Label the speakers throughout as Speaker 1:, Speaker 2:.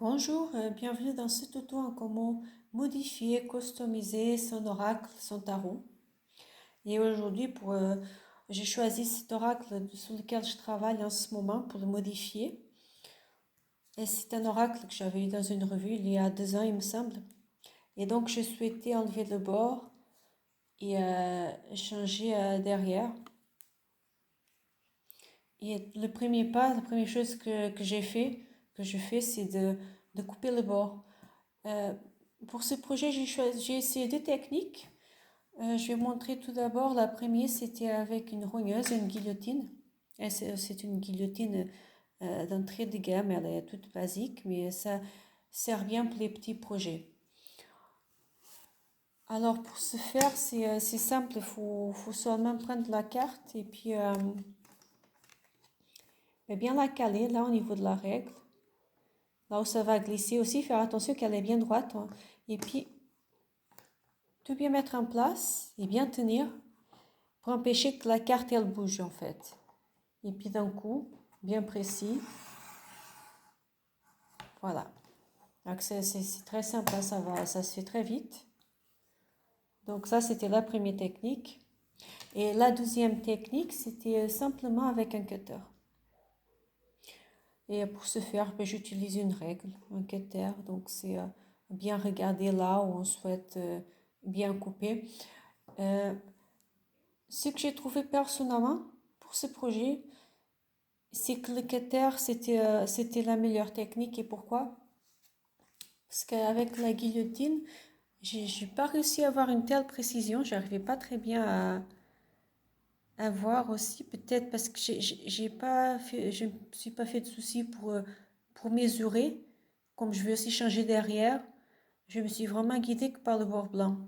Speaker 1: Bonjour, bienvenue dans ce tuto en comment modifier, customiser son oracle, son tarot. Et aujourd'hui, j'ai choisi cet oracle sur lequel je travaille en ce moment pour le modifier. Et c'est un oracle que j'avais eu dans une revue il y a 2 ans, il me semble. Et donc, je souhaitais enlever le bord et changer derrière. Et le premier pas, la première chose que je fais, c'est de couper le bord. Euh, pour ce projet, j'ai essayé deux techniques. Je vais montrer tout d'abord. La première, c'était avec une rogneuse et une guillotine. C'est une guillotine d'entrée de gamme, elle est toute basique, mais ça sert bien pour les petits projets. Alors pour ce faire, c'est simple, faut seulement prendre la carte et puis bien la caler là au niveau de la règle. Là où ça va glisser aussi, faire attention qu'elle est bien droite, hein. Et puis tout bien mettre en place et bien tenir pour empêcher que la carte elle bouge en fait. Et puis d'un coup, bien précis. Voilà. Donc c'est très simple, hein, ça se fait très vite. Donc ça, c'était la première technique. Et la deuxième technique, c'était simplement avec un cutter. Et pour ce faire, j'utilise une règle, un cutter. Donc c'est bien regarder là où on souhaite bien couper. Ce que j'ai trouvé personnellement pour ce projet, c'est que le cutter, c'était la meilleure technique. Et pourquoi? Parce qu'avec la guillotine, j'ai pas réussi à avoir une telle précision. J'arrivais pas très bien à voir aussi. Peut-être parce que j'ai pas fait, je me suis pas fait de soucis pour mesurer. Comme je veux aussi changer derrière, je me suis vraiment guidée que par le bord blanc.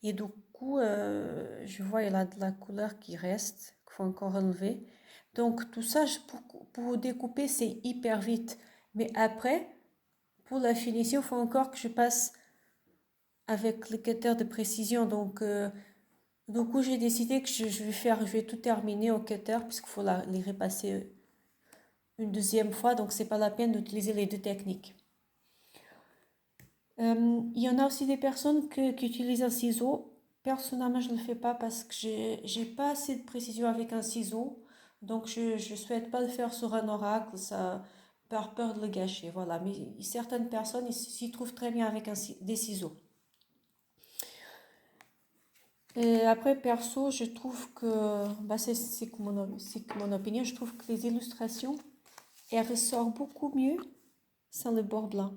Speaker 1: Et du coup, je vois il y a de la couleur qui reste, qu'il faut encore enlever. Donc tout ça, pour découper, c'est hyper vite. Mais après, pour la finition, il faut encore que je passe avec le cutter de précision. Donc, du coup, j'ai décidé que je vais tout terminer au cutter puisqu'il faut les repasser une deuxième fois. Donc, c'est pas la peine d'utiliser les deux techniques. Il y en a aussi des personnes qui utilisent un ciseau. Personnellement, je ne le fais pas parce que j'ai pas assez de précision avec un ciseau. Donc, je ne souhaite pas le faire sur un oracle, ça, par peur de le gâcher. Voilà. Mais certaines personnes s'y trouvent très bien avec des ciseaux. Et après, perso, je trouve que, c'est que mon opinion, je trouve que les illustrations, elles ressortent beaucoup mieux sans le bord blanc.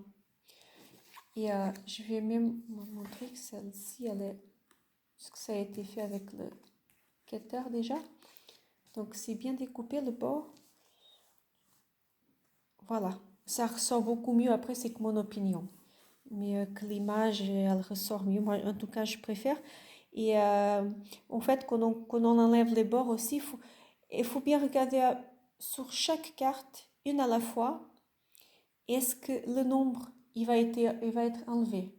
Speaker 1: Et je vais même vous montrer que celle-ci, parce que ça a été fait avec le cutter déjà. Donc, c'est bien découpé le bord. Voilà, ça ressort beaucoup mieux. Après, c'est que mon opinion. Mais que l'image, elle ressort mieux. Moi, en tout cas, je préfère. Et en fait, quand on enlève les bords aussi, il faut bien regarder sur chaque carte, une à la fois, est-ce que le nombre il va être enlevé?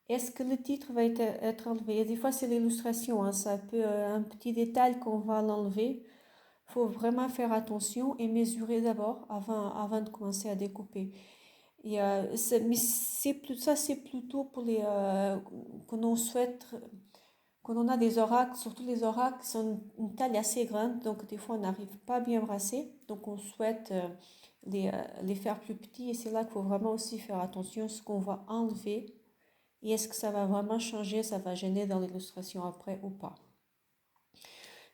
Speaker 1: Est-ce que le titre va être enlevé? Et des fois, c'est l'illustration, hein, ça peut un petit détail qu'on va l'enlever. Il faut vraiment faire attention et mesurer d'abord avant de commencer à découper. Et mais c'est plutôt pour les quand on souhaite, quand on a des oracles, surtout les oracles qui sont une taille assez grande, donc des fois on n'arrive pas à bien brasser, donc on souhaite les faire plus petits et c'est là qu'il faut vraiment aussi faire attention à ce qu'on va enlever et est-ce que ça va vraiment changer, ça va gêner dans l'illustration après ou pas.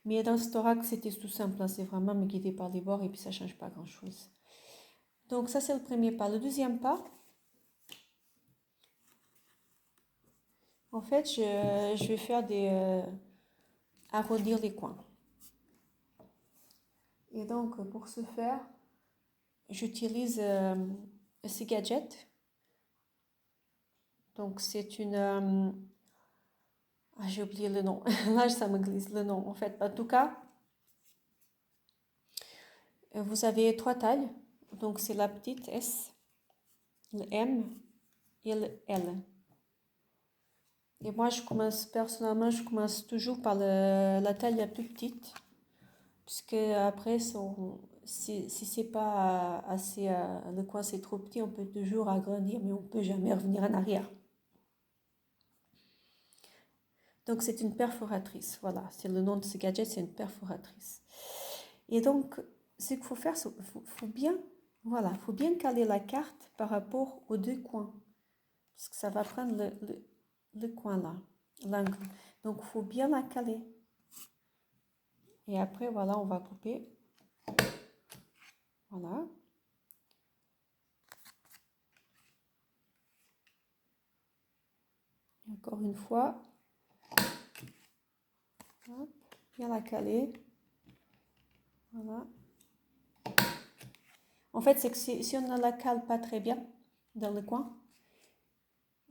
Speaker 1: Mais dans cet oracle c'était tout simple, hein, c'est vraiment me guider par les bords et puis ça ne change pas grand chose. Donc ça c'est le premier pas. Le deuxième pas, en fait, je vais faire arrondir les coins. Et donc, pour ce faire, j'utilise ce gadget. Donc, c'est une... j'ai oublié le nom. Là, ça me glisse le nom. En fait, en tout cas, vous avez 3 tailles. Donc, c'est la petite S, le M et le L. Et moi, personnellement, je commence toujours par la taille la plus petite. Puisque après, si c'est pas assez, le coin c'est trop petit, on peut toujours agrandir, mais on peut jamais revenir en arrière. Donc c'est une perforatrice, voilà, c'est le nom de ce gadget, c'est une perforatrice. Et donc, ce qu'il faut faire, c'est faut bien, voilà, faut bien caler la carte par rapport aux deux coins, parce que ça va prendre le coin là, l'angle. Donc, il faut bien la caler. Et après, voilà, on va couper. Voilà. Et encore une fois, hop, bien la caler. Voilà. En fait, c'est que si on ne la cale pas très bien dans le coin,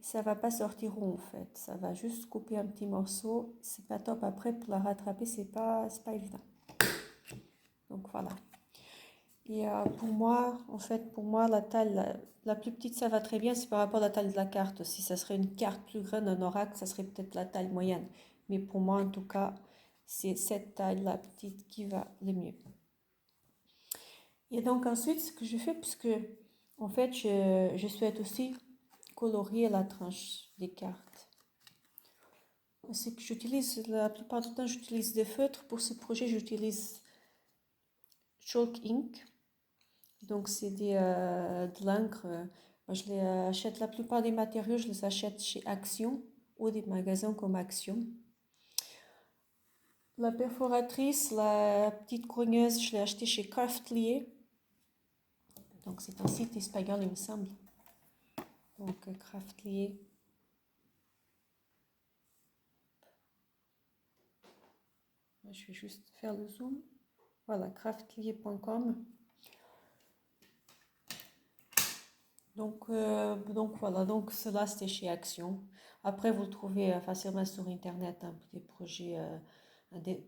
Speaker 1: ça va pas sortir rond en fait. Ça va juste couper un petit morceau. C'est pas top. Après, pour la rattraper, c'est pas évident. Donc voilà. Et pour moi, en fait, pour moi, la taille la plus petite, ça va très bien. C'est par rapport à la taille de la carte. Si ça serait une carte plus grande, un oracle, ça serait peut-être la taille moyenne. Mais pour moi, en tout cas, c'est cette taille, la petite, qui va le mieux. Et donc ensuite, ce que je fais, puisque en fait, je souhaite aussi colorier la tranche des cartes. C'est que j'utilise, la plupart du temps, j'utilise des feutres. Pour ce projet, j'utilise Chalk Ink. Donc, c'est de l'encre. Moi, je les achète, la plupart des matériaux, je les achète chez Action ou des magasins comme Action. La perforatrice, la petite cogneuse, je l'ai achetée chez Craftlier. Donc, c'est un site espagnol, il me semble. Donc, Craftlier. Je vais juste faire le zoom. Voilà, craftlier.com. Donc voilà, donc cela c'était chez Action. Après, vous le trouvez facilement sur Internet pour des projets,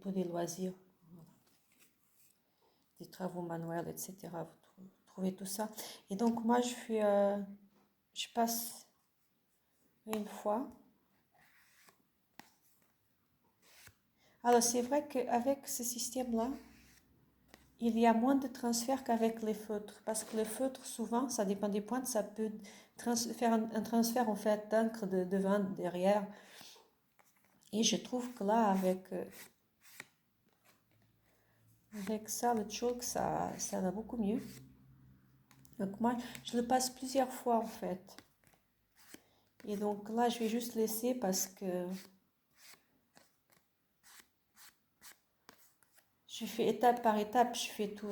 Speaker 1: pour des loisirs, voilà, des travaux manuels, etc. Vous trouvez tout ça. Et donc moi, je passe une fois. Alors c'est vrai qu'avec ce système-là, il y a moins de transfert qu'avec les feutres, parce que les feutres, souvent, ça dépend des pointes, ça peut faire un transfert en fait d'encre de devant, derrière. Et je trouve que là, avec ça, le chalk, ça va beaucoup mieux. Donc moi, je le passe plusieurs fois en fait. Et donc là, je vais juste laisser parce que je fais étape par étape, je fais tout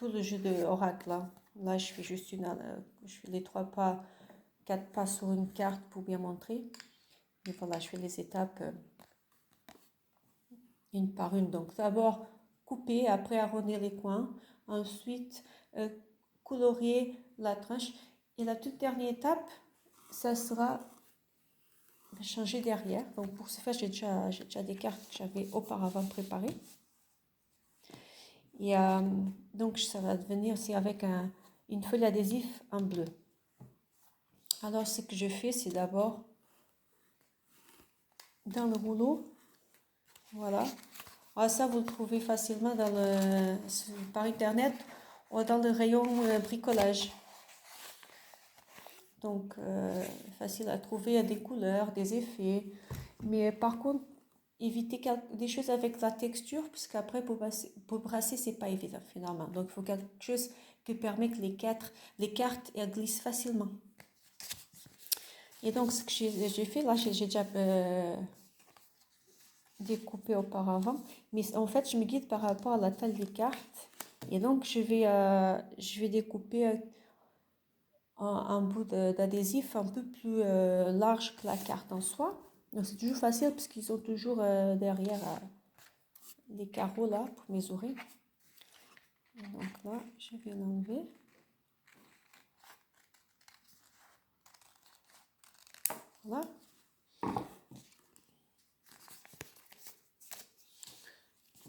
Speaker 1: le jeu de oracle là. Là, je fais juste je fais les 3 pas, 4 pas sur une carte pour bien montrer. Et voilà, je fais les étapes une par une. Donc d'abord couper, après arrondir les coins, ensuite colorier la tranche. Et la toute dernière étape, ça sera changer derrière. Donc pour ce faire, j'ai déjà des cartes que j'avais auparavant préparées. Et donc ça va devenir, c'est avec une feuille adhésif en bleu. Alors ce que je fais, c'est d'abord dans le rouleau, voilà. Alors ça, vous le trouvez facilement par internet ou dans le rayon bricolage. Donc facile à trouver, des couleurs, des effets. Mais par contre, éviter des choses avec la texture, parce qu'après, pour brasser, c'est pas évident finalement. Donc, il faut quelque chose qui permet que les cartes elles glissent facilement. Et donc, ce que j'ai fait, là, j'ai déjà découpé auparavant. Mais en fait, je me guide par rapport à la taille des cartes. Et donc, je vais découper un bout d'adhésif un peu plus large que la carte en soi. Donc, c'est toujours facile parce qu'ils sont toujours derrière les carreaux là pour mesurer. Donc là, je vais l'enlever. Voilà.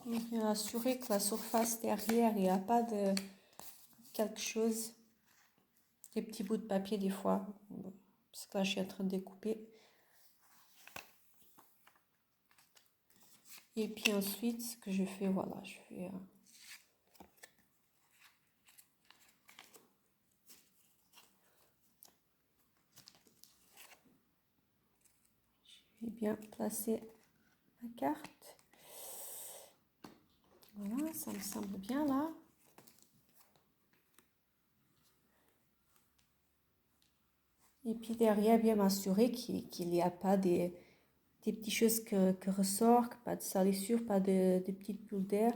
Speaker 1: On vient assurer que la surface derrière, il n'y a pas de quelque chose, des petits bouts de papier des fois. Parce que là, je suis en train de découper. Et puis ensuite, ce que je fais, voilà, je fais vais bien placer ma carte. Voilà, ça me semble bien là. Et puis derrière, bien m'assurer qu'il n'y a pas des petites choses que ressortent, pas de salissure, pas de petites bulles d'air.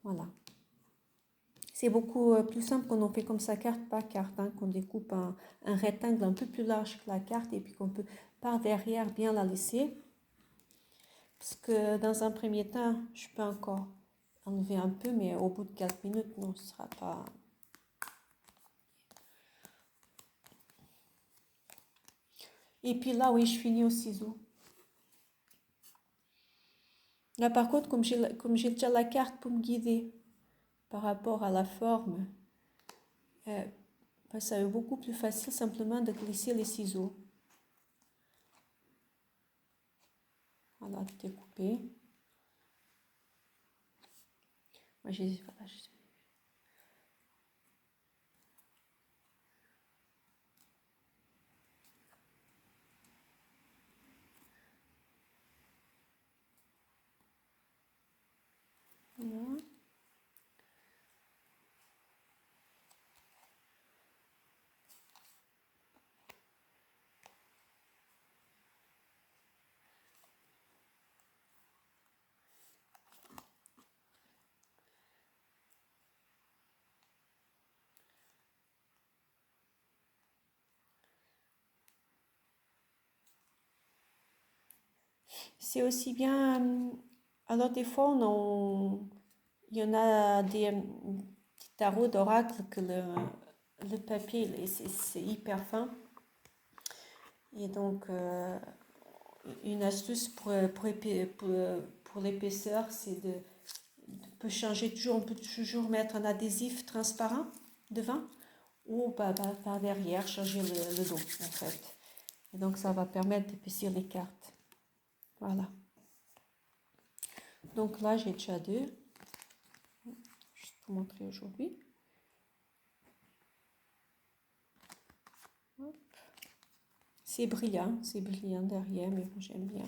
Speaker 1: Voilà. C'est beaucoup plus simple quand on fait comme ça carte par carte, hein, qu'on découpe un rectangle un peu plus large que la carte et puis qu'on peut par derrière bien la laisser. Parce que dans un premier temps, je peux encore enlever un peu, mais au bout de 4 minutes, non, ce ne sera pas... Et puis là, oui, je finis au ciseau. Là, par contre, comme j'ai déjà la carte pour me guider par rapport à la forme, ça est beaucoup plus facile simplement de glisser les ciseaux. Voilà, tout est coupé. Moi, voilà, voilà. C'est aussi bien. Alors, des fois, il y en a des petits tarots d'oracle que le papier, c'est hyper fin. Et donc, une astuce pour l'épaisseur, c'est peut changer toujours, on peut toujours mettre un adhésif transparent devant ou par derrière, changer le dos, en fait. Et donc, ça va permettre d'épaissir les cartes. Voilà. Donc là, j'ai déjà deux. Juste pour montrer aujourd'hui. C'est brillant derrière, mais moi j'aime bien.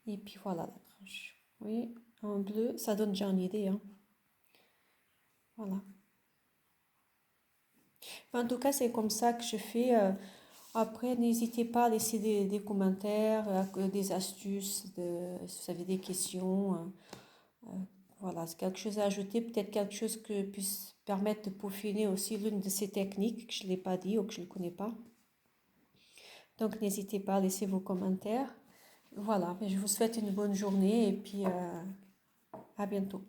Speaker 1: Et puis voilà la tranche. Oui, en bleu, ça donne déjà une idée. Hein. Voilà. En tout cas, c'est comme ça que je fais. Après, n'hésitez pas à laisser des commentaires, des astuces, si vous avez des questions. Voilà, c'est quelque chose à ajouter, peut-être quelque chose que puisse permettre de peaufiner aussi l'une de ces techniques que je ne l'ai pas dit ou que je ne connais pas. Donc, n'hésitez pas à laisser vos commentaires. Voilà, je vous souhaite une bonne journée et puis à bientôt.